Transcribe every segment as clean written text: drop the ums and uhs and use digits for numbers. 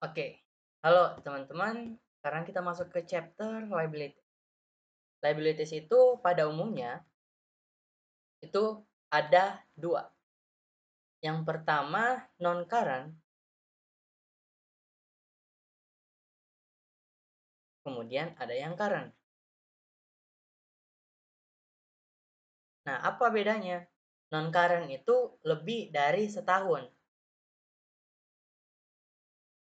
Oke, halo teman-teman. Sekarang kita masuk ke chapter liability. Liabilities itu pada umumnya itu ada dua. Yang pertama non-current, kemudian ada yang current. Nah, apa bedanya? Non-current itu lebih dari setahun.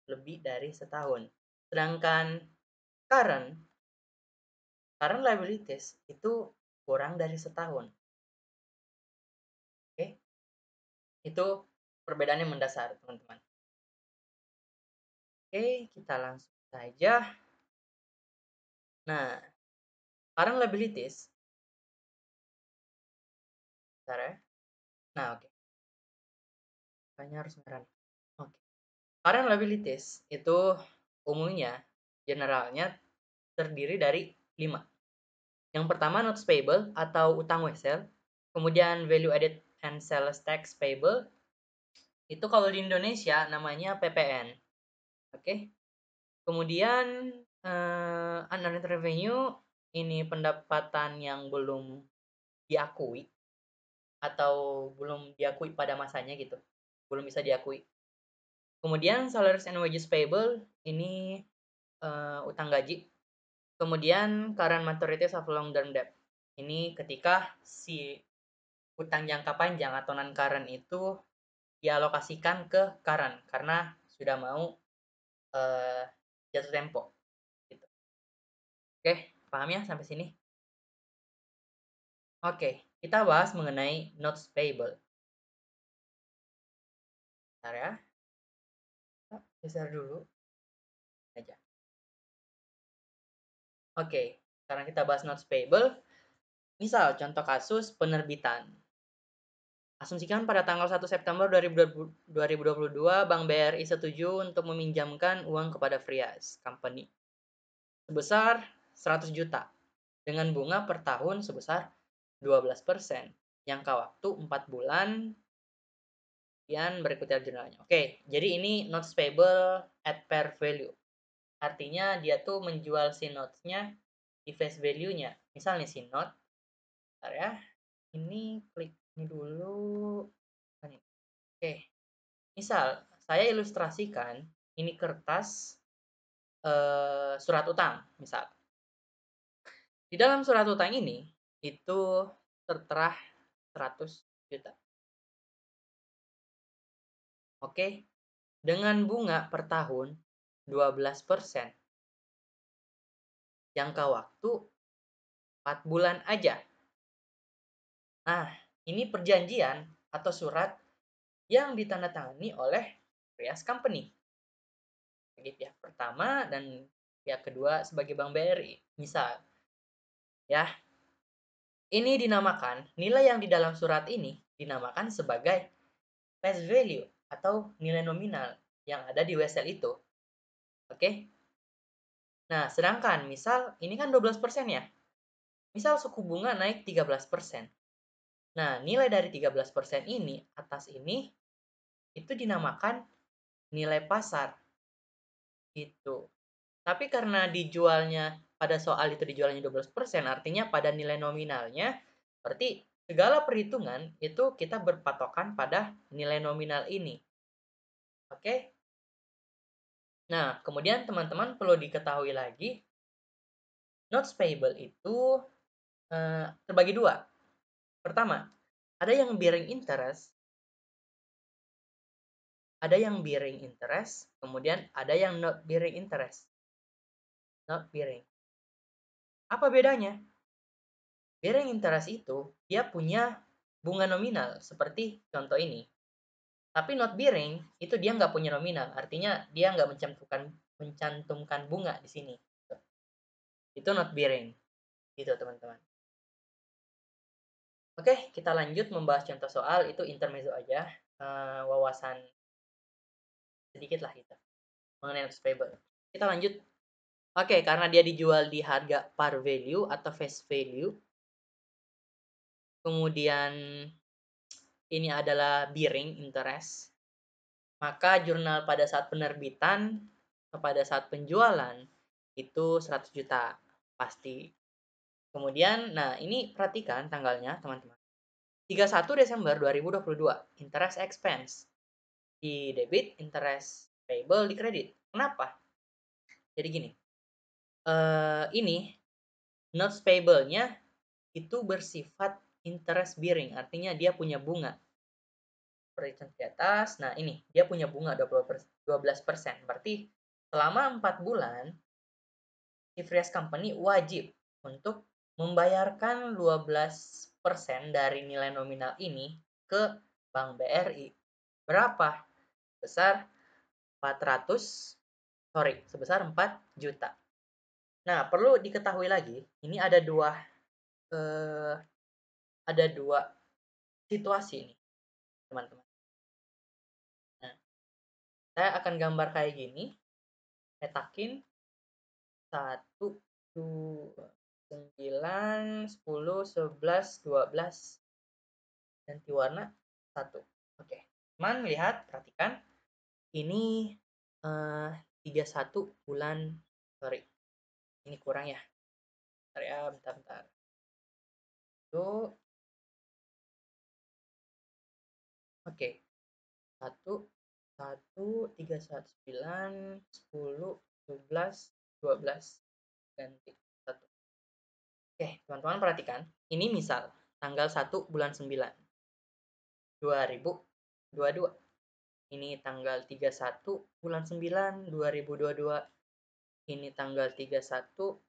Lebih dari setahun. Sedangkan current, current liabilities itu kurang dari setahun. Oke, itu perbedaannya mendasar, teman-teman. Oke, kita langsung saja. Nah, current liabilities, bentar ya. Nah, oke. Kayaknya harus ngeran. Oke. Current liabilities itu umumnya, generalnya terdiri dari 5. Yang pertama notes payable atau utang wesel, kemudian value added and sales tax payable, itu kalau di Indonesia namanya PPN. Oke. Kemudian unearned revenue, ini pendapatan yang belum diakui atau belum diakui pada masanya gitu. Belum bisa diakui. Kemudian salaries and wages payable, ini utang gaji. Kemudian current maturities of long term debt. Ini ketika si utang jangka panjang atau non current itu dialokasikan ke current karena sudah mau uh, jatuh tempo. Gitu. Oke, paham ya sampai sini? Oke, kita bahas mengenai notes payable. Bentar ya. Geser dulu aja. Oke, sekarang kita bahas notes payable. Misal contoh kasus penerbitan. Asumsikan pada tanggal 1 September 2022, Bank BRI setuju untuk meminjamkan uang kepada Frias Company sebesar 100 juta dengan bunga per tahun sebesar 12%. Jangka waktu 4 bulan, dan berikutnya jurnalnya. Oke, jadi ini notes payable at fair value. Artinya dia tuh menjual si notes-nya di face value-nya. Misal nih si note, bentar ya, ini klik ini dulu. Oke, misal saya ilustrasikan ini kertas surat utang, misal. Di dalam surat utang ini itu tertera 100 juta. Oke, dengan bunga per tahun 12%. Jangka waktu 4 bulan aja. Nah, ini perjanjian atau surat yang ditandatangani oleh Rias Company sebagai pihak pertama dan pihak kedua sebagai Bank BRI. Misal, ya, ini dinamakan, nilai yang di dalam surat ini dinamakan sebagai face value atau nilai nominal yang ada di wesel itu. Oke? Nah, sedangkan misal ini kan 12% ya. Misal suku bunga naik 13%. Nah, nilai dari 13% ini atas ini itu dinamakan nilai pasar. Gitu. Tapi karena dijualnya pada soal itu dijualnya 12%, artinya pada nilai nominalnya, berarti segala perhitungan itu kita berpatokan pada nilai nominal ini. Oke? Nah, kemudian teman-teman perlu diketahui lagi, notes payable itu terbagi dua. Pertama, ada yang bearing interest, kemudian ada yang not bearing interest. Not bearing. Apa bedanya? Bearing interest itu dia punya bunga nominal seperti contoh ini. Tapi not bearing itu dia nggak punya nominal, artinya dia nggak mencantumkan bunga di sini. Itu not bearing, gitu teman-teman. Oke, kita lanjut membahas contoh soal itu intermezzo aja, wawasan sedikit lah kita mengenai notes payable. Kita lanjut. Oke, karena dia dijual di harga par value atau face value, kemudian ini adalah bearing interest, maka jurnal pada saat penerbitan pada saat penjualan itu 100 juta pasti. Kemudian, nah ini perhatikan tanggalnya teman-teman. 31 Desember 2022, interest expense di debit, interest payable di kredit. Kenapa? Jadi gini, ini notes payable-nya itu bersifat interest bearing, artinya dia punya bunga. Seperti di atas, nah ini dia punya bunga 12%. Berarti selama 4 bulan si Freas Company wajib untuk membayarkan 12% dari nilai nominal ini ke Bank BRI. Berapa? Sebesar 4 juta. Nah, perlu diketahui lagi, ini eh, ada dua situasi nih, teman-teman. Nah, saya akan gambar kayak gini, petakin 1, 2, 9, 10, 11, 12, ganti warna 1. Oke, teman lihat, perhatikan, ini 31 bulan, sorry, ini kurang ya, bentar ya, bentar. Itu, oke, 1, 1, 3, 1, 9, 10, 11, 12, ganti 1. Oke, teman-teman perhatikan, ini misal tanggal 1 bulan 9, 2022. Ini tanggal 31 bulan 9, 2022. Ini tanggal 31,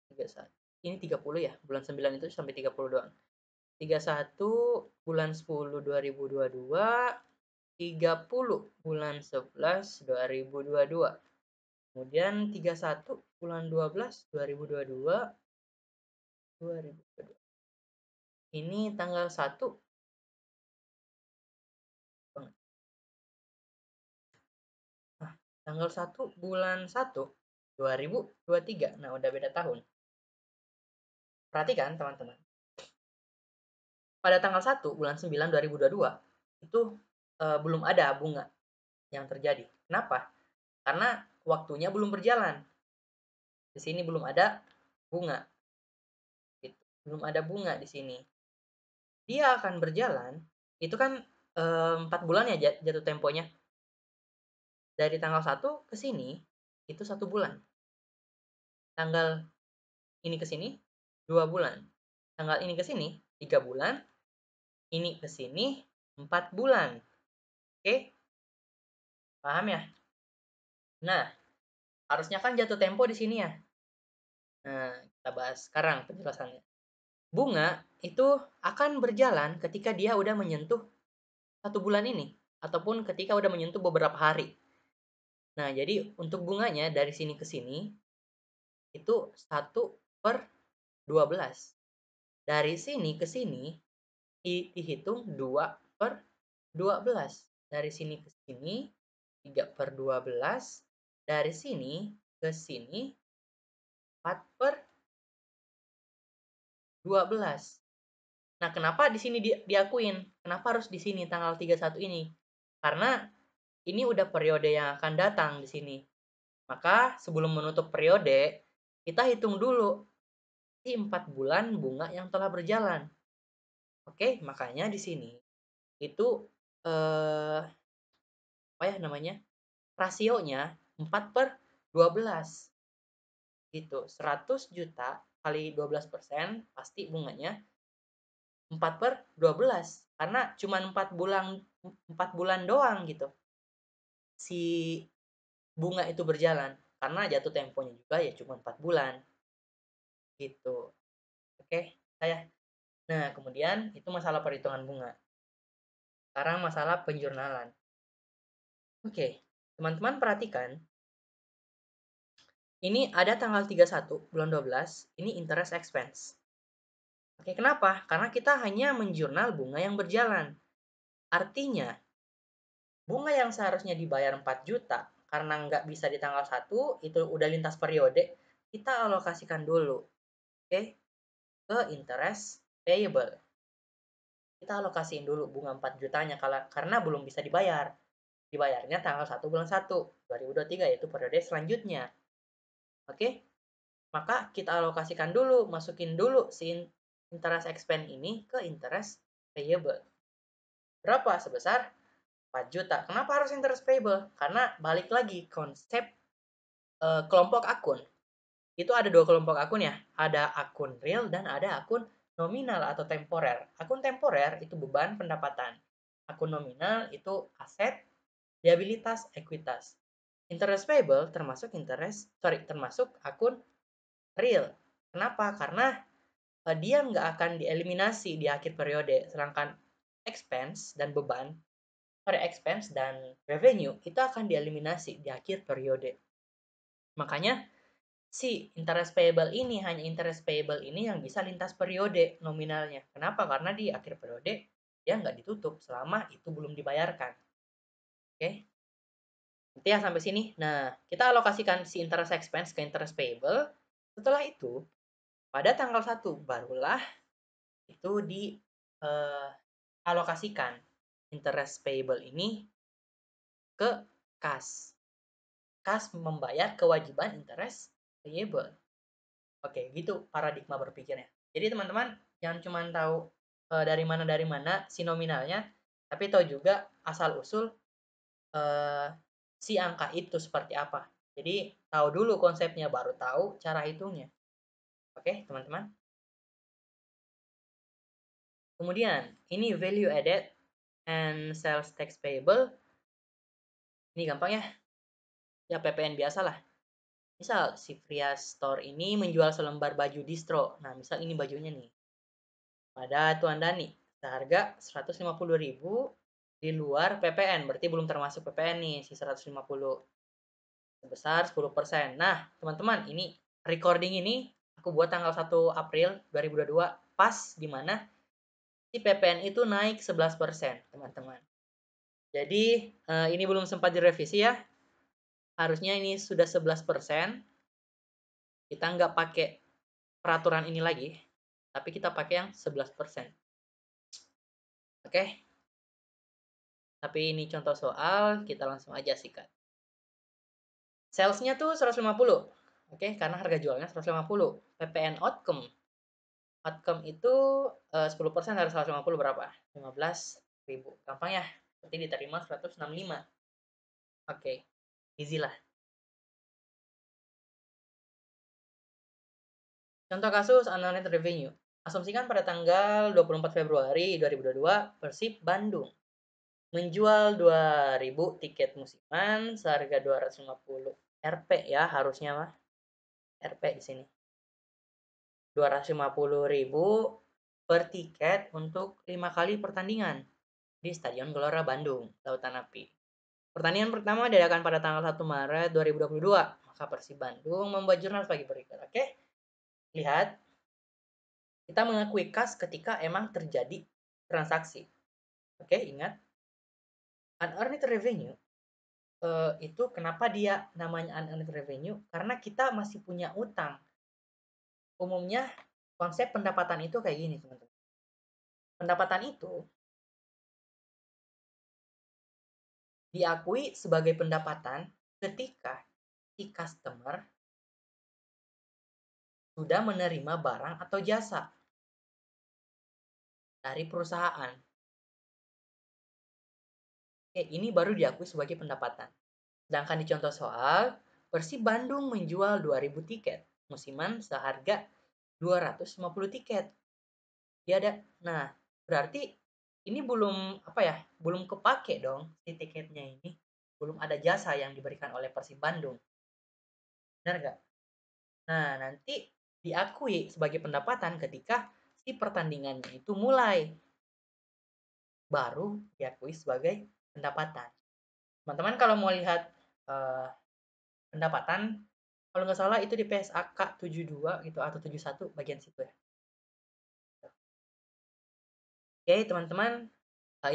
31. Ini 30 ya, bulan 9 itu sampai 30 doang. 31 bulan 10, 2022. 30 bulan 11, 2022. Kemudian 31 bulan 12, 2022. 2022. Ini tanggal 1. Nah, tanggal 1 bulan 1, 2023. Nah, udah beda tahun. Perhatikan, teman-teman. Pada tanggal 1 bulan 9, 2022, itu belum ada bunga yang terjadi. Kenapa? Karena waktunya belum berjalan. Di sini belum ada bunga. Gitu. Belum ada bunga di sini. Dia akan berjalan, itu kan 4 bulan ya jatuh temponya. Dari tanggal 1 ke sini, itu 1 bulan. Tanggal ini ke sini, 2 bulan. Tanggal ini ke sini, 3 bulan. Ini ke sini, 4 bulan. Oke? Paham ya? Nah, harusnya kan jatuh tempo di sini ya. Nah, kita bahas sekarang penjelasannya. Bunga itu akan berjalan ketika dia udah menyentuh 1 bulan ini. Ataupun ketika udah menyentuh beberapa hari. Nah, jadi untuk bunganya dari sini ke sini, itu 1/12. Dari sini ke sini, dihitung 2/12. Dari sini ke sini, 3/12. Dari sini ke sini, 4/12. Nah, kenapa di sini diakuin? Kenapa harus di sini tanggal 31 ini? Karena ini udah periode yang akan datang di sini. Maka sebelum menutup periode, kita hitung dulu di 4 bulan bunga yang telah berjalan. Oke, makanya di sini itu apa ya namanya? Rasionya 4/12. Gitu. 100 juta kali 12% pasti bunganya 4/12 karena cuma 4 bulan doang gitu si bunga itu berjalan karena jatuh temponya juga ya cuma 4 bulan gitu. Oke, saya. Nah, kemudian itu masalah perhitungan bunga. Sekarang masalah penjurnalan. Oke, teman-teman perhatikan. Ini ada tanggal 31 bulan 12, ini interest expense. Oke, kenapa? Karena kita hanya menjurnal bunga yang berjalan. Artinya, bunga yang seharusnya dibayar 4 juta karena nggak bisa di tanggal 1, itu udah lintas periode, kita alokasikan dulu, oke, ke interest payable. Kita alokasiin dulu bunga 4 jutanya karena belum bisa dibayar. dibayarnya tanggal 1 bulan 1 2023, yaitu periode selanjutnya. Oke? Maka kita alokasikan dulu, masukin dulu si interest expense ini ke interest payable. Berapa? Sebesar 4 juta. Kenapa harus interest payable? Karena balik lagi konsep kelompok akun. Itu ada dua kelompok akun ya. Ada akun real dan ada akun nominal atau temporer. Akun temporer itu beban pendapatan. Akun nominal itu aset, liabilitas, ekuitas. Interest payable termasuk akun real. Kenapa? Karena dia nggak akan dieliminasi di akhir periode, sedangkan expense dan expense dan revenue itu akan dieliminasi di akhir periode. Makanya si interest payable ini, hanya interest payable ini yang bisa lintas periode nominalnya. Kenapa? Karena di akhir periode dia nggak ditutup selama itu belum dibayarkan. Oke? Nanti ya sampai sini. Nah, kita alokasikan si interest expense ke interest payable. Setelah itu, pada tanggal 1 barulah itu dialokasikan interest payable ini ke kas. Kas membayar kewajiban interest payable. Oke, gitu paradigma berpikirnya. Jadi teman-teman jangan cuma tahu dari mana si nominalnya, tapi tahu juga asal usul si angka itu seperti apa. Jadi tahu dulu konsepnya baru tahu cara hitungnya. Oke, teman-teman. Kemudian ini value added and sales tax payable. Ini gampang ya. Ya PPN biasa lah. Misal si Pria Store ini menjual selembar baju distro. Nah, misal ini bajunya nih. Pada Tuan Dani, seharga 150.000 di luar PPN, berarti belum termasuk PPN nih, si 150 sebesar 10%. Nah, teman-teman, ini recording ini aku buat tanggal 1 April 2022, pas di mana si PPN itu naik 11%, teman-teman. Jadi, ini belum sempat direvisi ya. Harusnya ini sudah 11%. Kita nggak pakai peraturan ini lagi, tapi kita pakai yang 11%. Oke? Tapi ini contoh soal, kita langsung aja sikat. Salesnya tuh 150. Oke, karena harga jualnya 150. PPN outcome. Outcome itu 10% dari 150 berapa? 15.000. Gampang ya? Berarti diterima 165. Oke, easy lah. Contoh kasus unaudited revenue. Asumsikan pada tanggal 24 Februari 2022, Persib Bandung menjual 2.000 tiket musiman seharga 250 Rp ya, harusnya mah Rp di sini. 250.000 per tiket untuk 5 kali pertandingan di Stadion Gelora Bandung, Lautan Api. Pertandingan pertama diadakan pada tanggal 1 Maret 2022. Maka Persib Bandung membuat jurnal sebagai berikut. Oke, lihat. Kita mengakui kas ketika emang terjadi transaksi. Oke, ingat. Unearned revenue itu kenapa dia namanya unearned revenue? Karena kita masih punya utang. Umumnya konsep pendapatan itu kayak gini, teman-teman. Pendapatan itu diakui sebagai pendapatan ketika si customer sudah menerima barang atau jasa dari perusahaan. Oke, ini baru diakui sebagai pendapatan. Sedangkan di contoh soal, Persib Bandung menjual 2.000 tiket musiman seharga 250 tiket. Dia ada. Nah, berarti ini belum apa ya? Belum kepake dong si tiketnya ini. Belum ada jasa yang diberikan oleh Persib Bandung. Benar nggak? Nah, nanti diakui sebagai pendapatan ketika si pertandingannya itu mulai. Baru diakui sebagai pendapatan. Teman-teman kalau mau lihat pendapatan, kalau nggak salah itu di PSAK 72 gitu atau 71 bagian situ ya. Oke, teman-teman,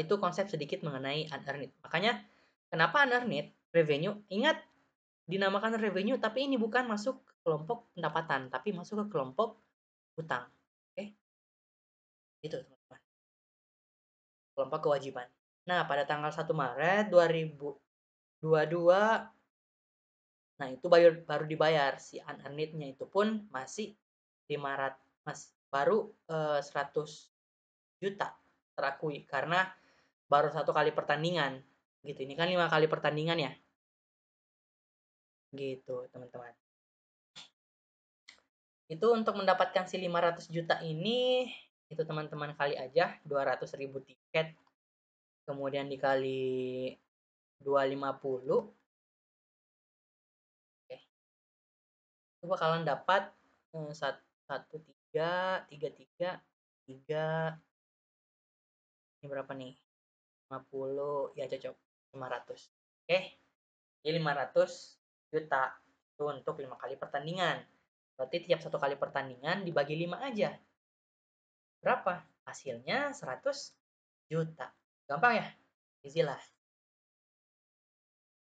itu konsep sedikit mengenai unearned. Makanya kenapa unearned revenue? Ingat dinamakan revenue tapi ini bukan masuk ke kelompok pendapatan, tapi masuk ke kelompok utang. Oke. Itu, teman-teman. Kelompok kewajiban. Nah, pada tanggal 1 Maret 22, nah itu baru dibayar. Si unearned-nya itu pun masih 500, baru 100 juta terakui karena baru 1 kali pertandingan gitu. Ini kan 5 kali pertandingan ya, gitu teman-teman. Itu untuk mendapatkan si 500 juta ini, itu teman-teman kali aja 200.000 tiket, kemudian dikali 250, oke, itu bakalan dapat 1, 3, 3, 3, ini berapa nih? 50, ya cocok 500. Oke, jadi 500 juta itu untuk 5 kali pertandingan. Berarti tiap 1 kali pertandingan dibagi 5 aja. Berapa? Hasilnya 100 juta. Gampang ya? Easy lah.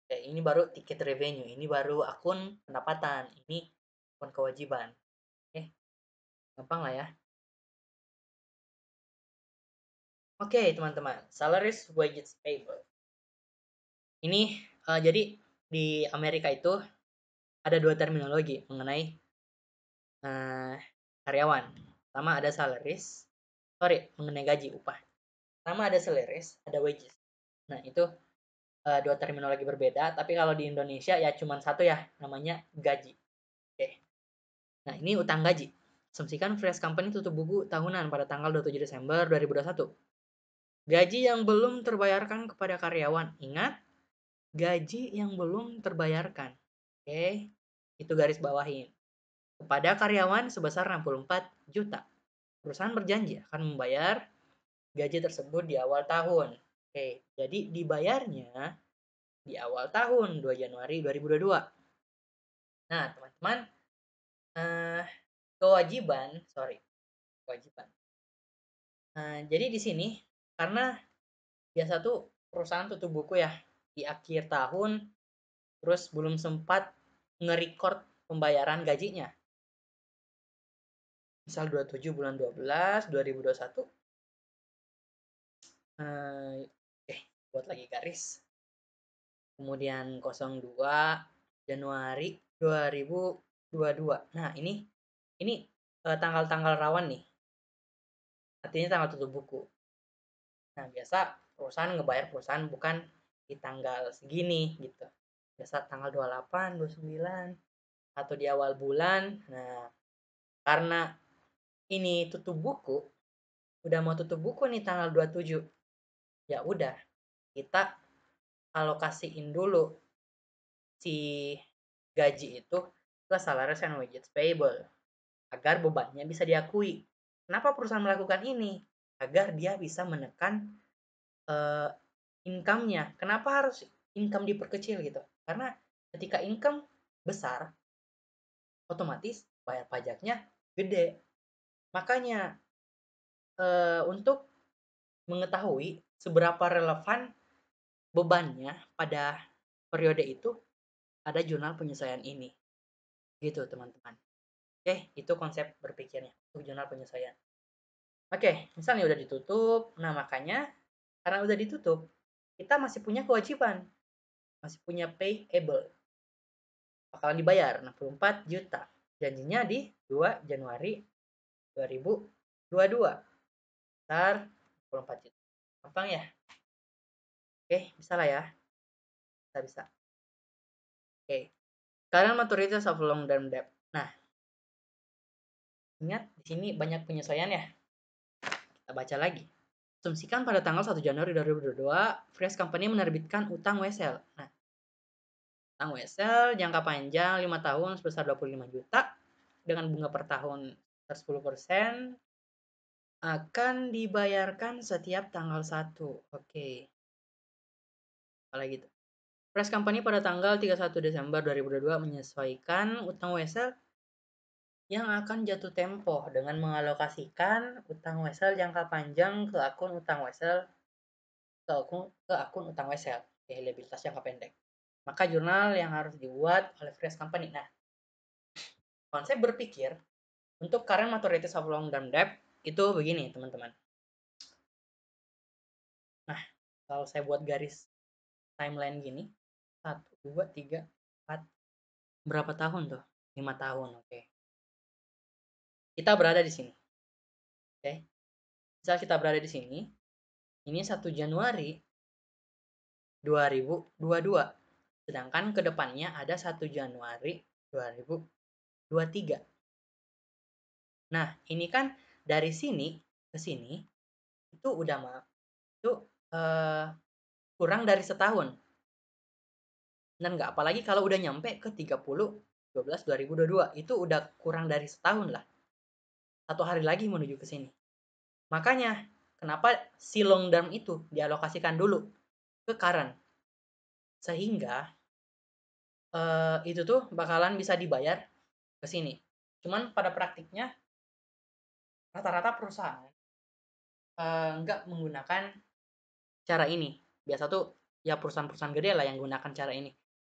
Oke, ini baru tiket revenue, ini baru akun pendapatan, ini akun kewajiban. Oke, gampang lah ya. Oke, teman-teman, salaries, wages, payable. Ini jadi di Amerika itu ada 2 terminologi mengenai karyawan. Pertama ada salaries, mengenai gaji, upah. Pertama ada salaries, ada wages. Nah, itu 2 terminologi berbeda, tapi kalau di Indonesia ya cuma satu ya, namanya gaji. Oke. Nah, ini utang gaji. Asumsikan Fresh Company tutup buku tahunan pada tanggal 27 Desember 2021. Gaji yang belum terbayarkan kepada karyawan. Ingat, gaji yang belum terbayarkan. Oke, itu garis bawahin. Kepada karyawan sebesar 64 juta. Perusahaan berjanji akan membayar gaji tersebut di awal tahun. Oke, jadi dibayarnya di awal tahun 2 Januari 2022. Nah, teman-teman, kewajiban. Jadi di sini karena biasa tuh perusahaan tutup buku ya di akhir tahun, terus belum sempat nge-record pembayaran gajinya. Misal 27 bulan 12 2021. Buat lagi garis. Kemudian 02 Januari 2022. Nah, ini tanggal-tanggal rawan nih. Artinya tanggal tutup buku. Nah, biasa perusahaan ngebayar perusahaan bukan di tanggal segini gitu. Biasa tanggal 28, 29 atau di awal bulan. Nah, karena ini tutup buku, udah mau tutup buku nih tanggal 27. Ya udah, kita alokasiin dulu si gaji itu ke salaries and wages payable agar bebannya bisa diakui. Kenapa perusahaan melakukan ini? Agar dia bisa menekan income-nya. Kenapa harus income diperkecil gitu? Karena ketika income besar, otomatis bayar pajaknya gede. Makanya untuk mengetahui seberapa relevan bebannya pada periode itu, ada jurnal penyesuaian ini. Gitu, teman-teman. Oke, itu konsep berpikirnya untuk jurnal penyesuaian. Oke, misalnya udah ditutup. Nah, makanya karena udah ditutup, kita masih punya kewajiban. Masih punya payable. Bakalan dibayar 64 juta. Janjinya di 2 Januari 2022. Besar 64 juta. Gampang ya? Oke, bisa lah ya. Bisa. Oke. Sekarang maturitas of long term debt. Nah, ingat di sini banyak penyesuaian ya. Kita baca lagi. Asumsikan pada tanggal 1 Januari 2022, Fresh Company menerbitkan utang wesel. Nah, utang wesel jangka panjang 5 tahun sebesar 25 juta dengan bunga per tahun 10% akan dibayarkan setiap tanggal 1. Oke. Apalagi itu. Fresh Company pada tanggal 31 Desember 2022 menyesuaikan utang wesel yang akan jatuh tempo dengan mengalokasikan utang wesel jangka panjang ke akun utang wesel utang wesel, liabilitas jangka pendek. Maka jurnal yang harus dibuat oleh Fresh Company. Nah, konsep berpikir untuk current maturities of long term debt itu begini, teman-teman. Nah, kalau saya buat garis timeline gini, 1, 2, 3, 4. Berapa tahun tuh? 5 tahun, oke. Kita berada di sini, oke. Misal kita berada di sini, ini 1 Januari 2022. Sedangkan ke depannya ada 1 Januari 2023. Nah, ini kan dari sini ke sini itu udah itu eh, kurang dari setahun. Dan nggak apalagi kalau udah nyampe ke 30/12/2022 itu udah kurang dari setahun lah. 1 hari lagi menuju ke sini. Makanya kenapa si long term itu dialokasikan dulu ke current, sehingga itu tuh bakalan bisa dibayar ke sini. Cuman pada praktiknya rata-rata perusahaan nggak menggunakan cara ini. Biasa tuh ya perusahaan-perusahaan gede lah yang gunakan cara ini.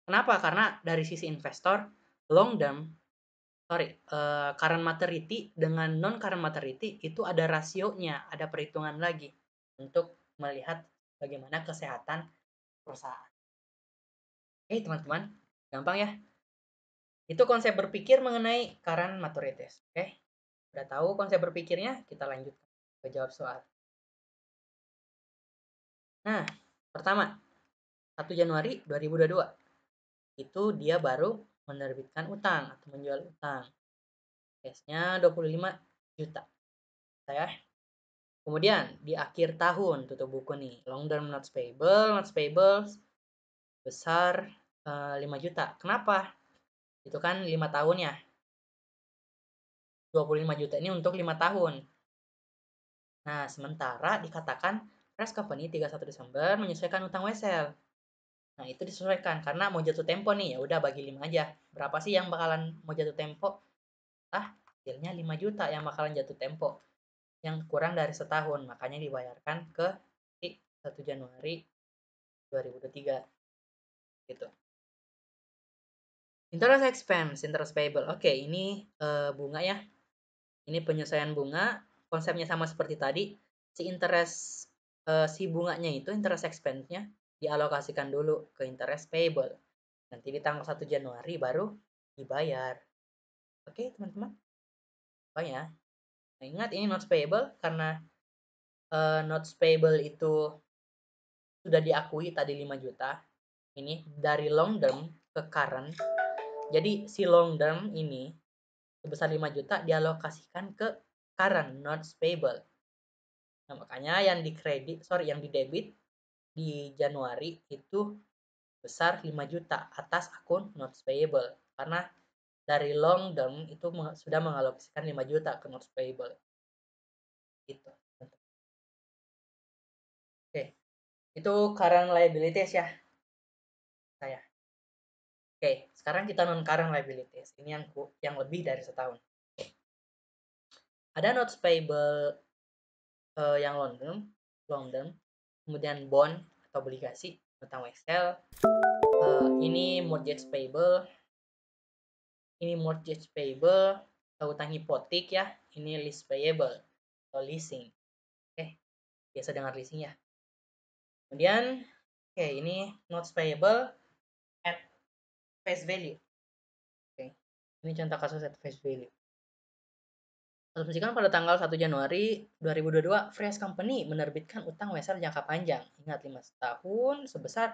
Kenapa? Karena dari sisi investor, long term, current maturity dengan non current maturity itu ada rasionya, ada perhitungan lagi untuk melihat bagaimana kesehatan perusahaan. Oke teman-teman, gampang ya. Itu konsep berpikir mengenai current maturities. Oke, udah tahu konsep berpikirnya, kita lanjut ke jawab soal. Nah, pertama, 1 Januari 2022 itu dia baru menerbitkan utang atau menjual utang. Cashnya 25 juta. Saya. Kemudian di akhir tahun tutup buku nih, long term notes payable besar 5 juta. Kenapa? Itu kan 5 tahun ya. 25 juta ini untuk 5 tahun. Nah, sementara dikatakan Fresh Company 31 Desember menyesuaikan utang wesel. Nah, itu disesuaikan karena mau jatuh tempo nih, ya udah bagi 5 aja. Berapa sih yang bakalan mau jatuh tempo? Hasilnya 5 juta yang bakalan jatuh tempo. Yang kurang dari setahun, makanya dibayarkan ke 1 Januari 2023. Gitu. Interest expense, interest payable. Oke, ini bunga ya. Ini penyesuaian bunga, konsepnya sama seperti tadi. Si bunganya itu interest expense-nya dialokasikan dulu ke interest payable. Nanti di tanggal 1 Januari baru dibayar. Oke, teman-teman. Oh ya. Nah, ingat ini notes payable karena notes payable itu sudah diakui tadi 5 juta. Ini dari long term ke current. Jadi si long term ini sebesar 5 juta dialokasikan ke current notes payable. Nah, makanya yang di debit di Januari itu besar 5 juta atas akun notes payable. Karena dari long term itu sudah mengalokasikan 5 juta ke notes payable. Gitu. Oke. Itu current liabilities ya. Saya. Oke, sekarang kita non current liabilities. Ini yang lebih dari setahun. Ada notes payable yang long term, kemudian bond atau obligasi, utang wesel. Ini mortgage payable, utang hipotek ya. Ini lease payable atau leasing. Oke, biasa dengar leasing ya. Kemudian, oke, ini notes payable at face value. Oke, ini contoh kasus at face value. Asumsikan pada tanggal 1 Januari 2022, Fresh Company menerbitkan utang wesel jangka panjang. Ingat 5 tahun sebesar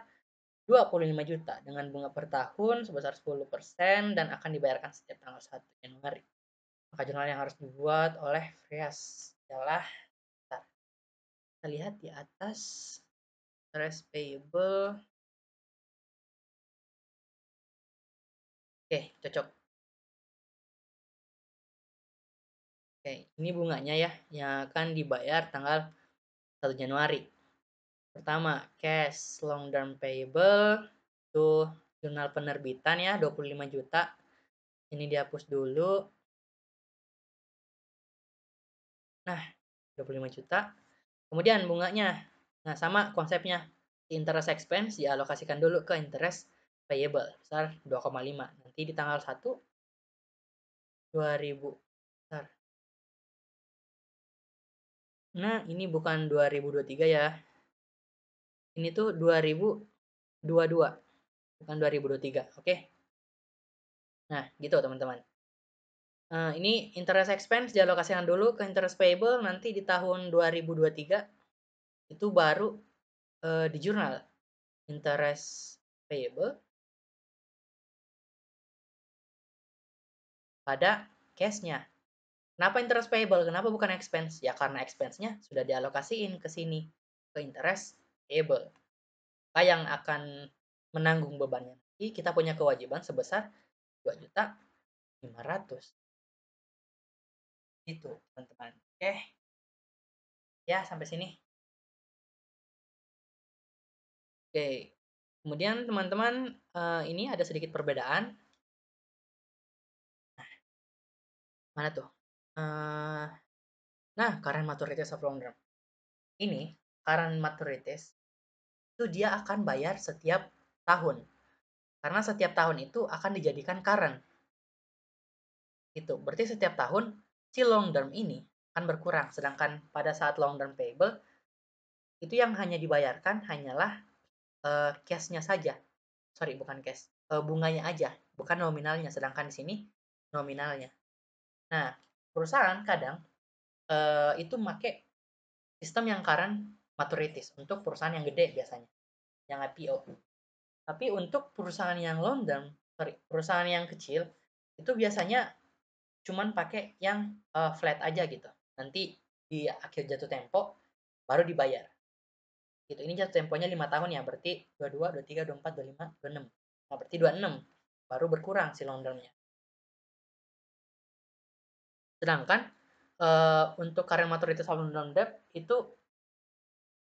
25 juta dengan bunga per tahun sebesar 10% dan akan dibayarkan setiap tanggal 1 Januari. Maka jurnal yang harus dibuat oleh Fresh adalah, kita lihat di atas, interest payable. Oke, cocok. Oke, ini bunganya ya yang akan dibayar tanggal 1 Januari. Pertama, cash long term payable itu jurnal penerbitan ya 25 juta. Ini dihapus dulu. Nah, 25 juta. Kemudian bunganya. Nah, sama konsepnya. Interest expense dialokasikan dulu ke interest payable besar 2,5. Nanti di tanggal 1 2000. Bentar. Nah, ini bukan 2023 ya. Ini tuh 2022. bukan 2023. Oke. Nah, gitu teman-teman. Ini interest expense dialokasikan dulu ke interest payable, nanti di tahun 2023 itu baru di jurnal interest payable pada cash-nya. Kenapa interest payable? Kenapa bukan expense? Ya karena expense-nya sudah dialokasiin ke sini, ke interest payable. Yang akan menanggung bebannya. Jadi kita punya kewajiban sebesar 2.500.000. Itu teman-teman. Oke. Ya, sampai sini. Oke. Kemudian teman-teman, ini ada sedikit perbedaan. Mana tuh? Nah, current maturities of long term. Ini current maturities itu dia akan bayar setiap tahun. Karena setiap tahun itu akan dijadikan current. Itu berarti setiap tahun si long term ini akan berkurang. Sedangkan pada saat long term payable itu yang hanya dibayarkan hanyalah cash-nya saja. Sorry, bukan cash. Bunganya aja, bukan nominalnya. Sedangkan di sini nominalnya. Nah, perusahaan kadang itu make sistem yang current maturities untuk perusahaan yang gede biasanya, yang IPO. Tapi untuk perusahaan yang long term, sorry, perusahaan yang kecil itu biasanya cuman pakai yang flat aja gitu. Nanti di akhir jatuh tempo baru dibayar. Gitu. Ini jatuh temponya 5 tahun ya, berarti 22, 23, 24, 25, 26. Nah, berarti 26 baru berkurang si long term-nya. Sedangkan untuk current maturity of long term debt itu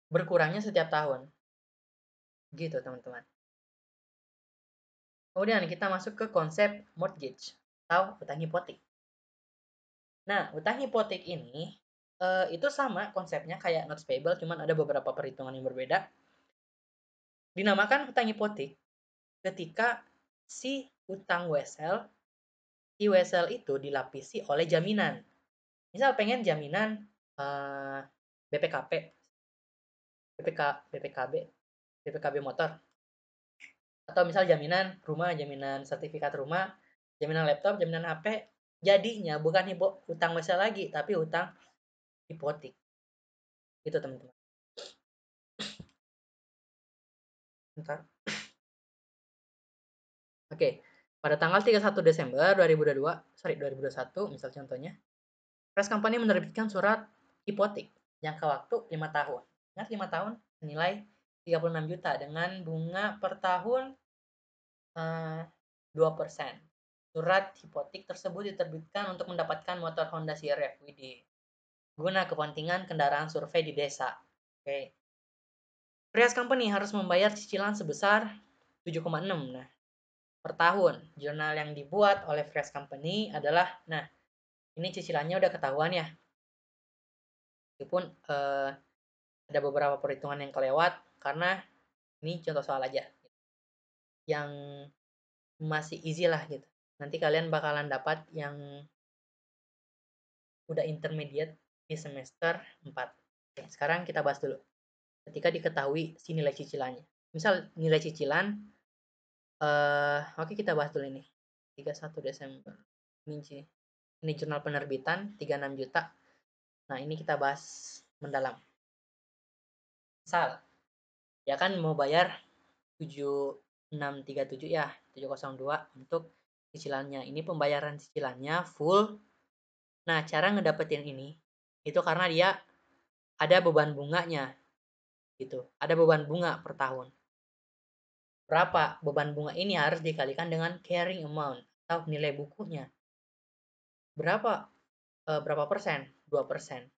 berkurangnya setiap tahun. Gitu, teman-teman. Kemudian kita masuk ke konsep mortgage atau utang hipotek. Nah, utang hipotek ini itu sama konsepnya kayak notes payable, cuman ada beberapa perhitungan yang berbeda. Dinamakan utang hipotek ketika si utang wesel, si wesel itu dilapisi oleh jaminan. Misal pengen jaminan BPKP, BPKB, BPKB motor, atau misal jaminan rumah, jaminan sertifikat rumah, jaminan laptop, jaminan HP, jadinya bukan utang wesel lagi, tapi utang hipotek. Itu teman-teman. Bentar. Oke, pada tanggal 31 Desember 2022, sorry 2021, misal contohnya, Press Company menerbitkan surat hipotek jangka waktu 5 tahun. Ingat 5 tahun, senilai 36 juta dengan bunga per tahun 2%. Surat hipotek tersebut diterbitkan untuk mendapatkan motor Honda CR-V guna kepentingan kendaraan survei di desa. Oke. Prius Company harus membayar cicilan sebesar 7,6. Nah, per tahun. Jurnal yang dibuat oleh Prius Company adalah, nah, ini cicilannya udah ketahuan ya. Meskipun ada beberapa perhitungan yang kelewat karena ini contoh soal aja. Yang masih easy lah gitu. Nanti kalian bakalan dapat yang udah intermediate di semester 4. Oke, sekarang kita bahas dulu. Ketika diketahui si nilai cicilannya. Misal nilai cicilan, oke kita bahas dulu ini. 31 Desember. Ini jurnal penerbitan 36 juta. Nah, ini kita bahas mendalam. Misal, ya kan mau bayar 7637 ya, 702 untuk cicilannya. Ini pembayaran cicilannya full. Nah, cara ngedapetin ini itu karena dia ada beban bunganya gitu. Ada beban bunga per tahun. Berapa beban bunga ini harus dikalikan dengan carrying amount atau nilai bukunya. Berapa persen? 2%.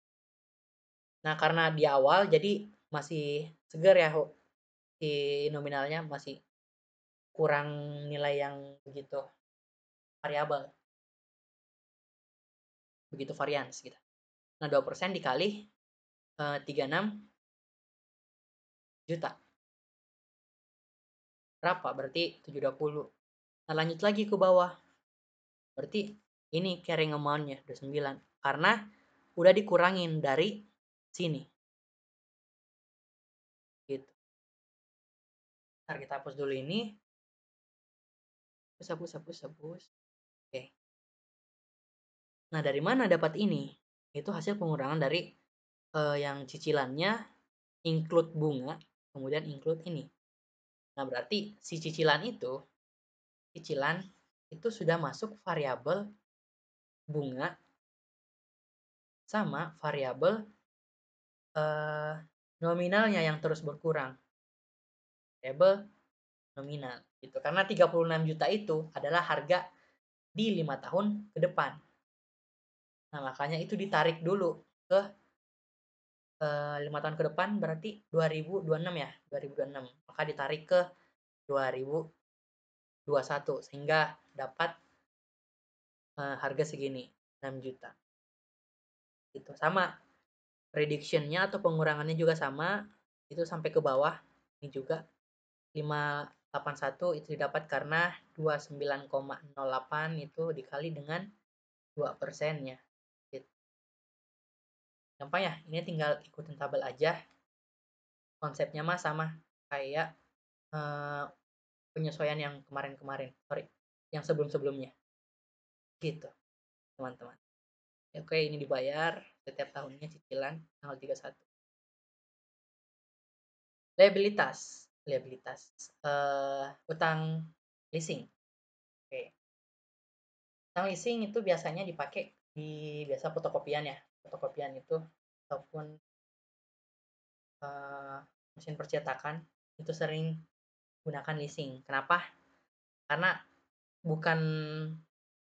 Nah, karena di awal jadi masih segar ya si nominalnya, masih kurang nilai yang begitu variabel. Begitu varians gitu. Nah, 2% dikali 36 juta. Berapa? Berarti 720. Nah, lanjut lagi ke bawah. Berarti ini carrying amount-nya 29. Karena udah dikurangin dari sini. Gitu. Ntar kita hapus dulu ini. Hapus. Oke. Nah, dari mana dapat ini? Itu hasil pengurangan dari yang cicilannya include bunga, kemudian include ini. Nah, berarti si cicilan itu sudah masuk variabel bunga sama variabel nominalnya yang terus berkurang. Variabel nominal gitu. Karena 36 juta itu adalah harga di 5 tahun ke depan. Nah, makanya itu ditarik dulu ke 5 tahun ke depan berarti 2026 ya, 2026. Maka ditarik ke 2021 sehingga dapat harga segini, 6 juta. Gitu. Sama prediction-nya atau pengurangannya juga sama, itu sampai ke bawah. Ini juga 581 itu didapat karena 29,08 itu dikali dengan 2%-nya. Gitu. Gampang ya, ini tinggal ikutin tabel aja. Konsepnya mah sama kayak penyesuaian yang kemarin-kemarin, yang sebelum-sebelumnya. Gitu, teman-teman. Oke, ini dibayar setiap tahunnya cicilan tanggal 31. Liabilitas, utang leasing. Oke. Utang leasing itu biasanya dipakai di biasa fotokopian ya. Fotokopian itu ataupun mesin percetakan itu sering gunakan leasing. Kenapa? Karena bukan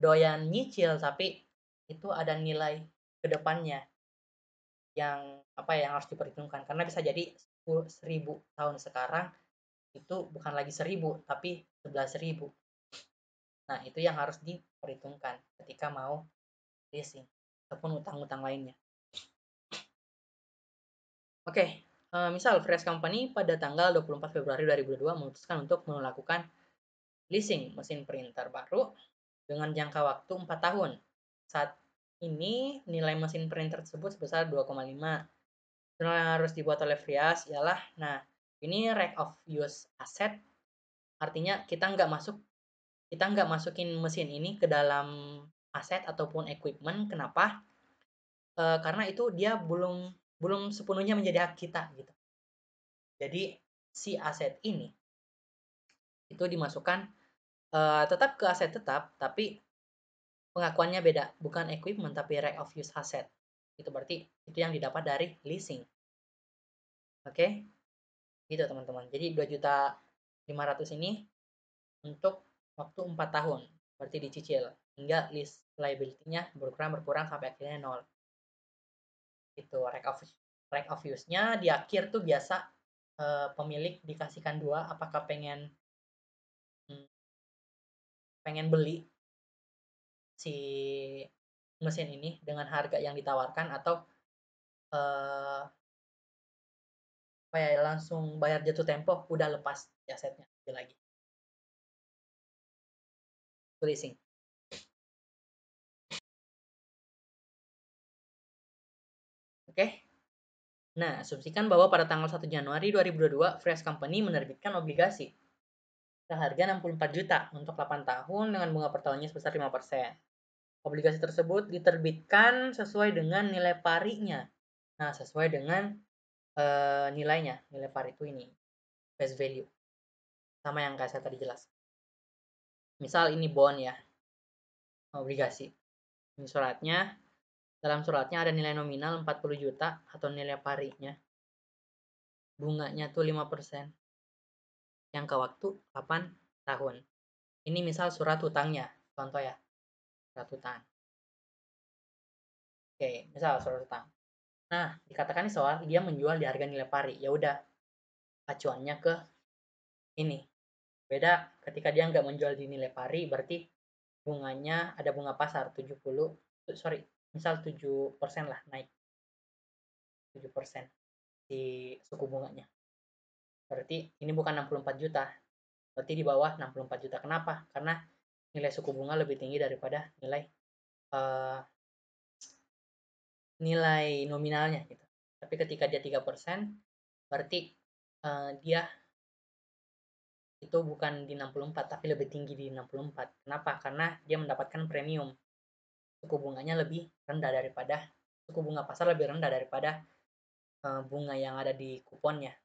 doyan nyicil tapi itu ada nilai kedepannya yang yang harus diperhitungkan karena bisa jadi 1000 tahun sekarang itu bukan lagi 1000 tapi 11.000. Nah, itu yang harus diperhitungkan ketika mau leasing ataupun utang-utang lainnya. Oke, misal Fresh Company pada tanggal 24 Februari 2022 memutuskan untuk melakukan leasing mesin printer baru dengan jangka waktu 4 tahun. Saat ini nilai mesin printer tersebut sebesar 2,5. Yang harus dibuat oleh Frias ialah, nah ini right of use asset, artinya kita nggak masukin mesin ini ke dalam aset ataupun equipment. Kenapa? Karena itu dia belum sepenuhnya menjadi hak kita gitu. Jadi si aset ini itu dimasukkan tetap ke aset tetap, tapi pengakuannya beda, bukan equipment tapi right of use asset. Itu berarti itu yang didapat dari leasing. Oke? Gitu teman-teman. Jadi 2.500.000 ini untuk waktu 4 tahun. Berarti dicicil hingga list liability-nya berkurang sampai akhirnya 0. Itu right of use-nya di akhir tuh biasa pemilik dikasihkan 2, apakah hmm, pengen beli si mesin ini dengan harga yang ditawarkan atau eh, langsung bayar jatuh tempo udah lepas di asetnya lagi. Leasing. Oke. Nah, asumsikan bahwa pada tanggal 1 Januari 2022 Fresh Company menerbitkan obligasi seharga 64 juta untuk 8 tahun dengan bunga per tahunnya sebesar 5%. Obligasi tersebut diterbitkan sesuai dengan nilai parinya. Nah, sesuai dengan nilainya. Nilai pari itu ini, face value. Sama yang kayak saya tadi jelas. Misal ini bond ya, obligasi. Ini suratnya, dalam suratnya ada nilai nominal 40 juta atau nilai parinya. Bunganya tuh 5%. Jangka waktu 8 tahun. Ini misal surat hutangnya, contoh ya, surat hutang. Oke, misal surat hutang. Nah, dikatakan soal dia menjual di harga nilai pari. Ya udah, acuannya ke ini. Beda ketika dia nggak menjual di nilai pari, berarti bunganya ada bunga pasar 70, sorry, misal 7% lah naik. 7% di suku bunganya. Berarti ini bukan 64 juta. Berarti di bawah 64 juta. Kenapa? Karena nilai suku bunga lebih tinggi daripada uh, nilai nominalnya gitu. Tapi ketika dia 3%, berarti dia itu bukan di 64 tapi lebih tinggi di 64. Kenapa? Karena dia mendapatkan premium. Suku bunganya lebih rendah daripada suku bunga pasar lebih rendah daripada bunga yang ada di kuponnya.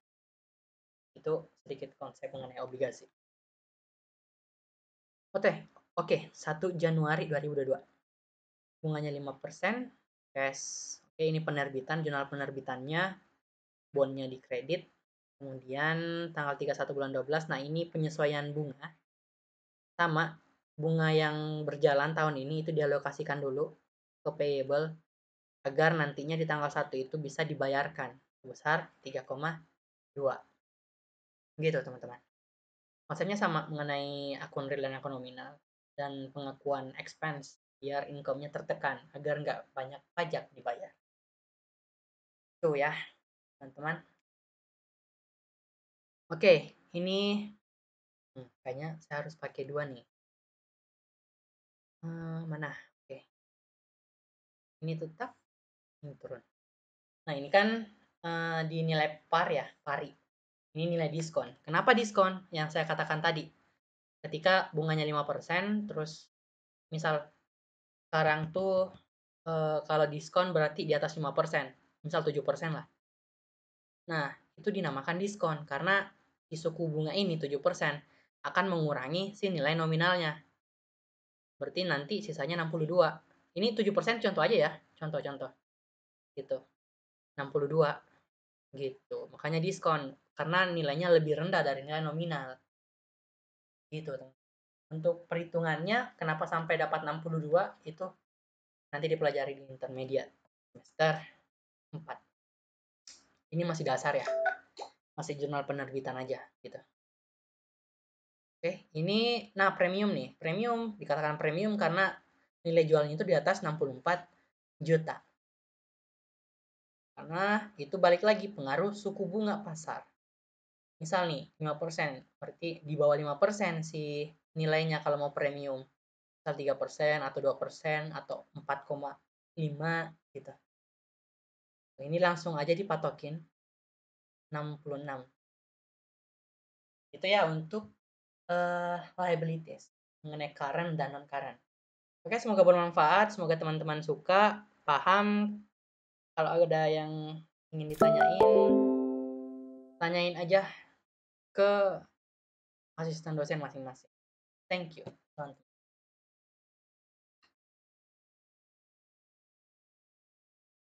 Itu sedikit konsep mengenai obligasi. Oke, 1 Januari 2022. Bunganya 5%, cash. Oke, ini penerbitan, jurnal penerbitannya, bondnya di kredit. Kemudian tanggal 31 bulan 12, nah ini penyesuaian bunga. Sama, bunga yang berjalan tahun ini itu dialokasikan dulu ke payable agar nantinya di tanggal 1 itu bisa dibayarkan sebesar 3,2. Gitu, teman-teman. Konsepnya sama mengenai akun real dan akun nominal dan pengakuan expense biar income-nya tertekan agar nggak banyak pajak dibayar. Itu ya, teman-teman. Oke, ini kayaknya saya harus pakai 2 nih. Mana? Oke. Ini tetap, ini turun. Nah, ini kan dinilai par ya, pari. Ini nilai diskon. Kenapa diskon? Yang saya katakan tadi. Ketika bunganya 5%, terus misal sekarang tuh kalau diskon berarti di atas 5%, misal 7% lah. Nah, itu dinamakan diskon karena di suku bunga ini 7% akan mengurangi si nilai nominalnya. Berarti nanti sisanya 62. Ini 7% contoh aja ya, contoh-contoh. Gitu. 62 gitu. Makanya diskon karena nilainya lebih rendah dari nilai nominal. Gitu, teman. Untuk perhitungannya kenapa sampai dapat 62 itu nanti dipelajari di intermediate semester 4. Ini masih dasar ya. Masih jurnal penerbitan aja gitu. Oke, ini nah premium nih. Premium dikatakan premium karena nilai jualnya itu di atas 64 juta. Karena itu balik lagi pengaruh suku bunga pasar. Misal nih 5%, berarti di bawah 5% si nilainya kalau mau premium. Misal 3% atau 2% atau 4,5 gitu. Ini langsung aja dipatokin 66. Itu ya untuk liabilities mengenai current dan non current. Oke, semoga bermanfaat, semoga teman-teman suka, paham. Kalau ada yang ingin ditanyain, tanyain aja ke asisten dosen masing-masing. Thank you.